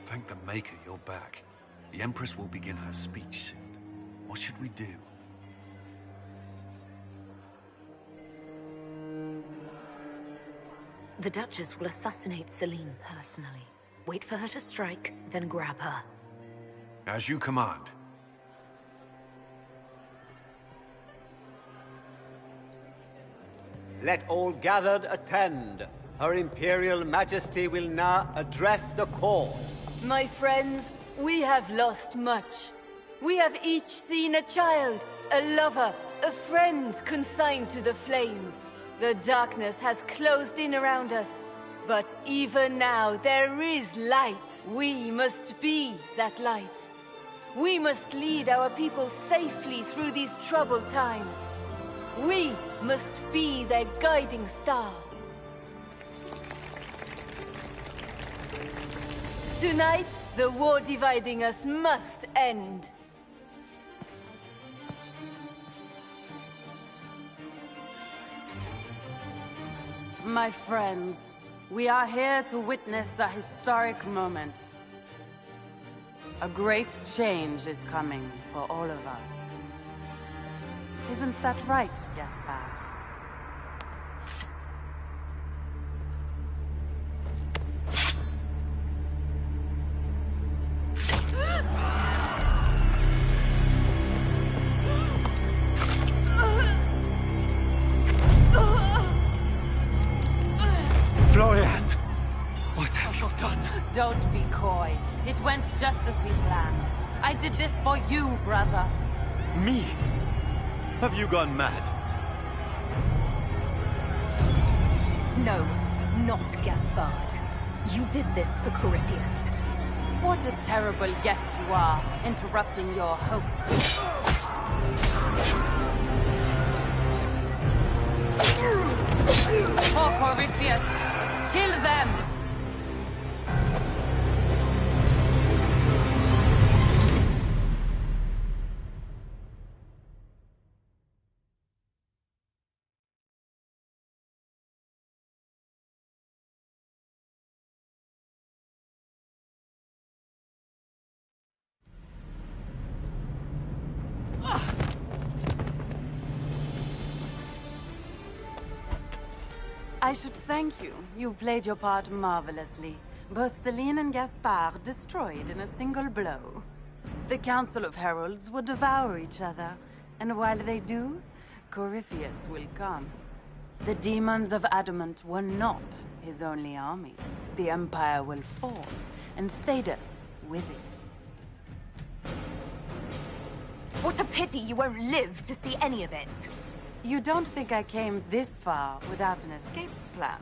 Thank the Maker you're back. The Empress will begin her speech soon. What should we do? The Duchess will assassinate Celine personally. Wait for her to strike, then grab her. As you command. Let all gathered attend. Her Imperial Majesty will now address the court. My friends, we have lost much. We have each seen a child, a lover, a friend consigned to the flames. The darkness has closed in around us, but even now there is light. We must be that light. We must lead our people safely through these troubled times. We must be their guiding star. Tonight, the war dividing us must end. My friends, we are here to witness a historic moment. A great change is coming for all of us. Isn't that right, Gaspard? Don't be coy. It went just as we planned. I did this for you, brother. Me? Have you gone mad? No, not Gaspard. You did this for Corypheus. What a terrible guest you are, interrupting your host. For Corypheus! Kill them! I should thank you. You played your part marvelously. Both Celine and Gaspard destroyed in a single blow. The Council of Heralds will devour each other, and while they do, Corypheus will come. The demons of adamant were not his only army. The Empire will fall, and Thedas with it. What a pity you won't live to see any of it. You don't think I came this far without an escape plan?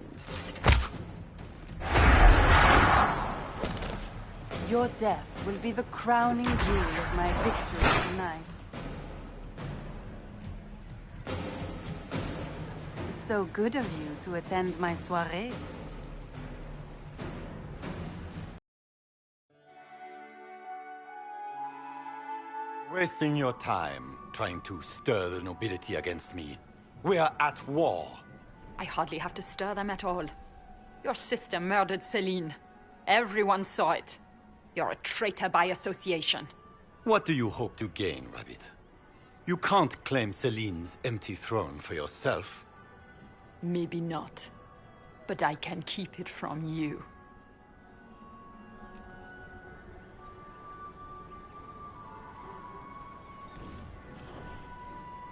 Your death will be the crowning jewel of my victory tonight. So good of you to attend my soirée. Wasting your time trying to stir the nobility against me. We are at war. I hardly have to stir them at all. Your sister murdered Celine. Everyone saw it. You're a traitor by association. What do you hope to gain, Rabbit? You can't claim Celine's empty throne for yourself. Maybe not. But I can keep it from you.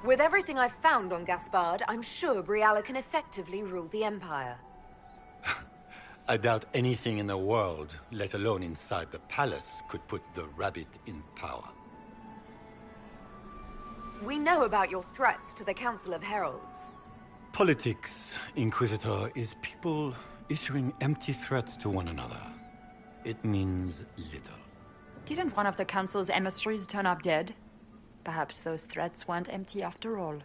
With everything I've found on Gaspard, I'm sure Briala can effectively rule the Empire. I doubt anything in the world, let alone inside the palace, could put the Rabbit in power. We know about your threats to the Council of Heralds. Politics, Inquisitor, is people issuing empty threats to one another. It means little. Didn't one of the Council's emissaries turn up dead? Perhaps those threats weren't empty after all.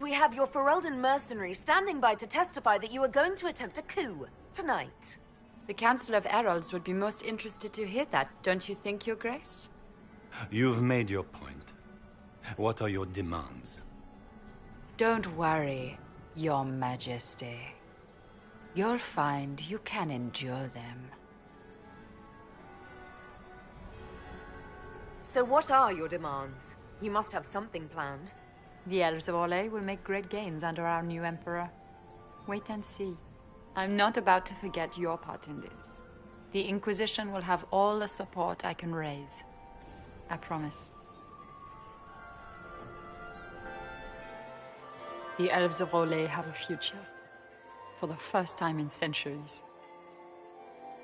We have your Ferelden mercenaries standing by to testify that you are going to attempt a coup tonight. The Council of Heralds would be most interested to hear that, don't you think, Your Grace? You've made your point. What are your demands? Don't worry, Your Majesty. You'll find you can endure them. So what are your demands? You must have something planned. The Elves of Orlais will make great gains under our new Emperor. Wait and see. I'm not about to forget your part in this. The Inquisition will have all the support I can raise. I promise. The Elves of Orlais have a future. For the first time in centuries.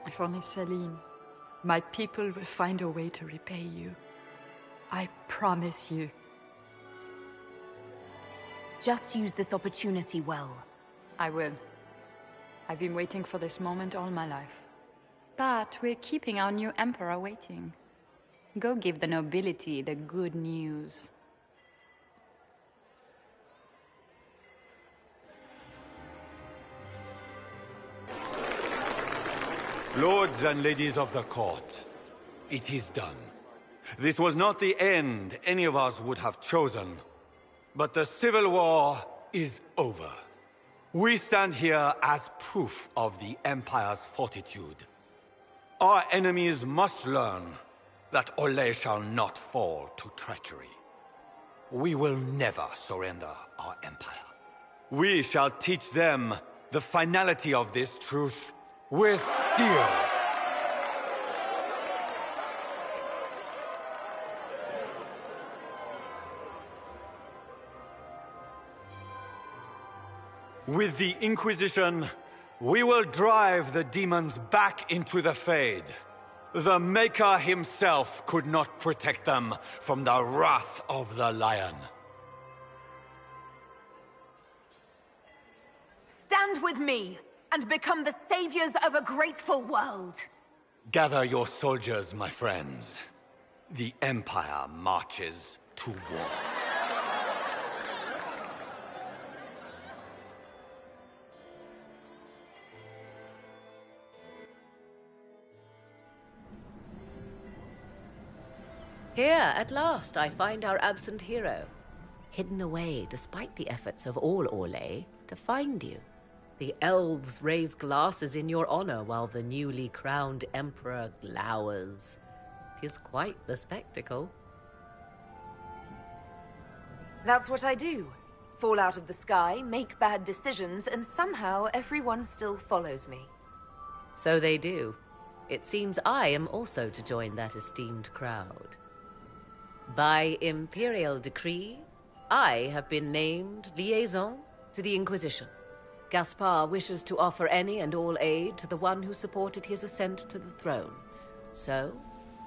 If only Celine, my people will find a way to repay you. I promise you. Just use this opportunity well. I will. I've been waiting for this moment all my life. But we're keeping our new Emperor waiting. Go give the nobility the good news. Lords and ladies of the court, it is done. This was not the end any of us would have chosen, but the civil war is over. We stand here as proof of the Empire's fortitude. Our enemies must learn that Orlais shall not fall to treachery. We will never surrender our empire. We shall teach them the finality of this truth with steel. With the Inquisition, we will drive the demons back into the Fade. The Maker himself could not protect them from the wrath of the Lion. Stand with me and become the saviors of a grateful world. Gather your soldiers, my friends. The Empire marches to war. Here, at last, I find our absent hero. Hidden away, despite the efforts of all Orlais, to find you. The elves raise glasses in your honor while the newly crowned emperor glowers. 'Tis quite the spectacle. That's what I do. Fall out of the sky, make bad decisions, and somehow everyone still follows me. So they do. It seems I am also to join that esteemed crowd. By imperial decree, I have been named liaison to the Inquisition. Gaspar wishes to offer any and all aid to the one who supported his ascent to the throne. So,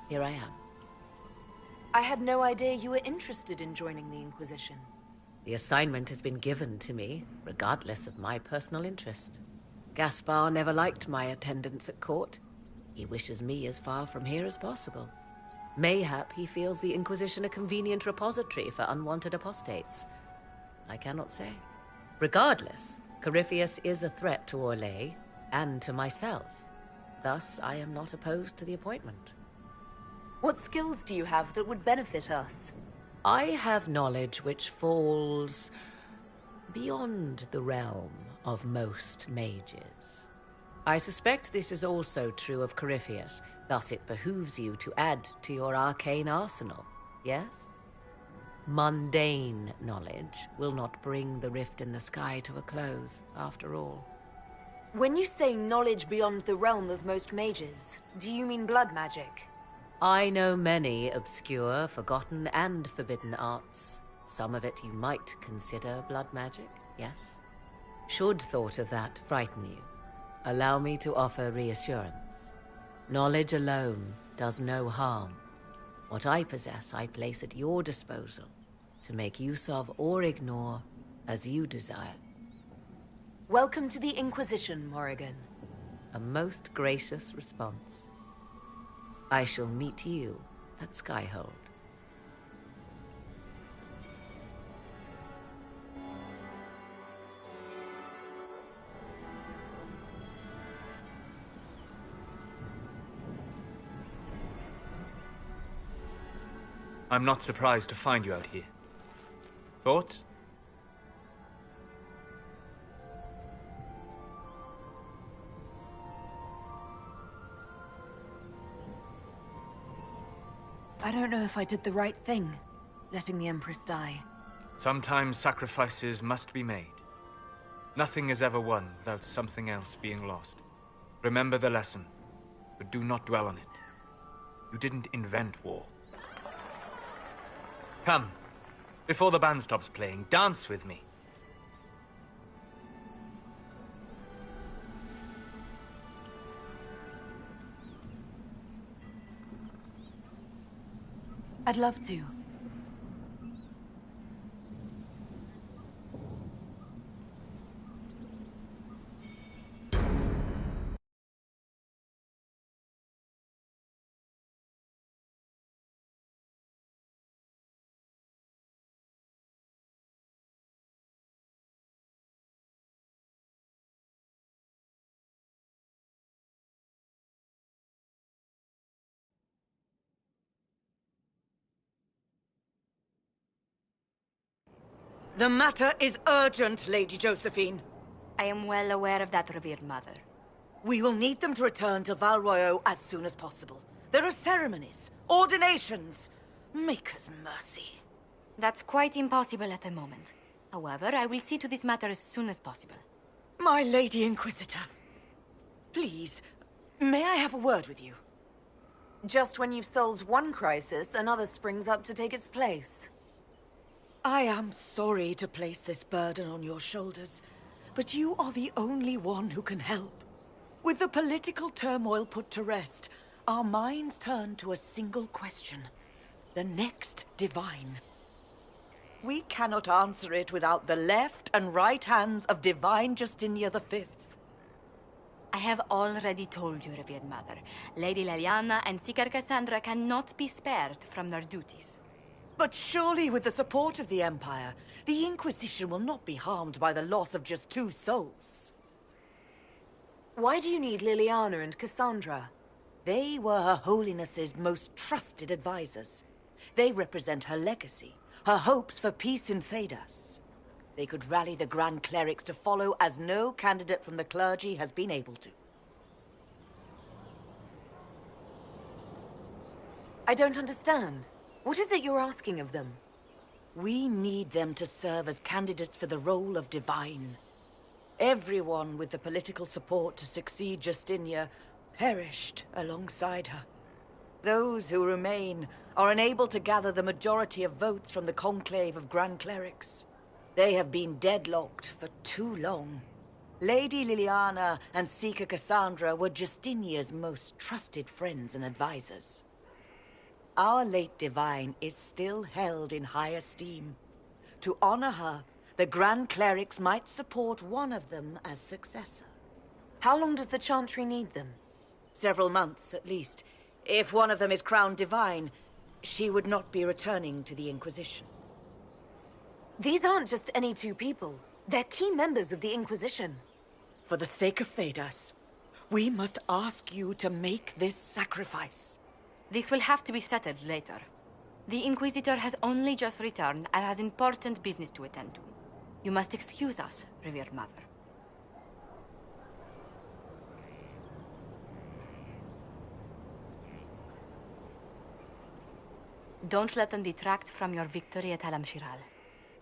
here I am. I had no idea you were interested in joining the Inquisition. The assignment has been given to me, regardless of my personal interest. Gaspar never liked my attendance at court. He wishes me as far from here as possible. Mayhap he feels the Inquisition a convenient repository for unwanted apostates. I cannot say. Regardless, Corypheus is a threat to Orlais, and to myself. Thus, I am not opposed to the appointment. What skills do you have that would benefit us? I have knowledge which falls beyond the realm of most mages. I suspect this is also true of Corypheus, thus it behooves you to add to your arcane arsenal, yes? Mundane knowledge will not bring the rift in the sky to a close, after all. When you say knowledge beyond the realm of most mages, do you mean blood magic? I know many obscure, forgotten, and forbidden arts. Some of it you might consider blood magic, yes? Should thought of that frighten you, allow me to offer reassurance. Knowledge alone does no harm. What I possess, I place at your disposal, to make use of or ignore as you desire. Welcome to the Inquisition, Morrigan. A most gracious response. I shall meet you at Skyhold. I'm not surprised to find you out here. Thoughts? I don't know if I did the right thing, letting the Empress die. Sometimes sacrifices must be made. Nothing is ever won without something else being lost. Remember the lesson, but do not dwell on it. You didn't invent war. Come, before the band stops playing, dance with me. I'd love to. The matter is urgent, Lady Josephine. I am well aware of that, revered mother. We will need them to return to Val Royeaux as soon as possible. There are ceremonies, ordinations. Maker's mercy. That's quite impossible at the moment. However, I will see to this matter as soon as possible. My Lady Inquisitor. Please, may I have a word with you? Just when you've solved one crisis, another springs up to take its place. I am sorry to place this burden on your shoulders, but you are the only one who can help. With the political turmoil put to rest, our minds turn to a single question. The next divine. We cannot answer it without the left and right hands of Divine Justinia V. I have already told you, revered mother. Lady Ellana and Seeker Cassandra cannot be spared from their duties. But surely with the support of the Empire, the Inquisition will not be harmed by the loss of just 2 souls. Why do you need Liliana and Cassandra? They were Her Holiness's most trusted advisors. They represent her legacy, her hopes for peace in Thedas. They could rally the Grand Clerics to follow as no candidate from the clergy has been able to. I don't understand. What is it you're asking of them? We need them to serve as candidates for the role of Divine. Everyone with the political support to succeed Justinia perished alongside her. Those who remain are unable to gather the majority of votes from the conclave of Grand Clerics. They have been deadlocked for too long. Lady Liliana and Seeker Cassandra were Justinia's most trusted friends and advisors. Our late divine is still held in high esteem. To honor her, the Grand Clerics might support one of them as successor. How long does the Chantry need them? Several months, at least. If one of them is crowned divine, she would not be returning to the Inquisition. These aren't just any two people. They're key members of the Inquisition. For the sake of Thedas, we must ask you to make this sacrifice. This will have to be settled later. The Inquisitor has only just returned and has important business to attend to. You must excuse us, revered mother. Don't let them detract from your victory at Alam-Shiral.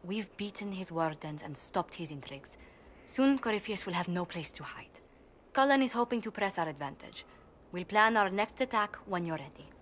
We've beaten his wardens and stopped his intrigues. Soon, Corypheus will have no place to hide. Cullen is hoping to press our advantage. We'll plan our next attack when you're ready.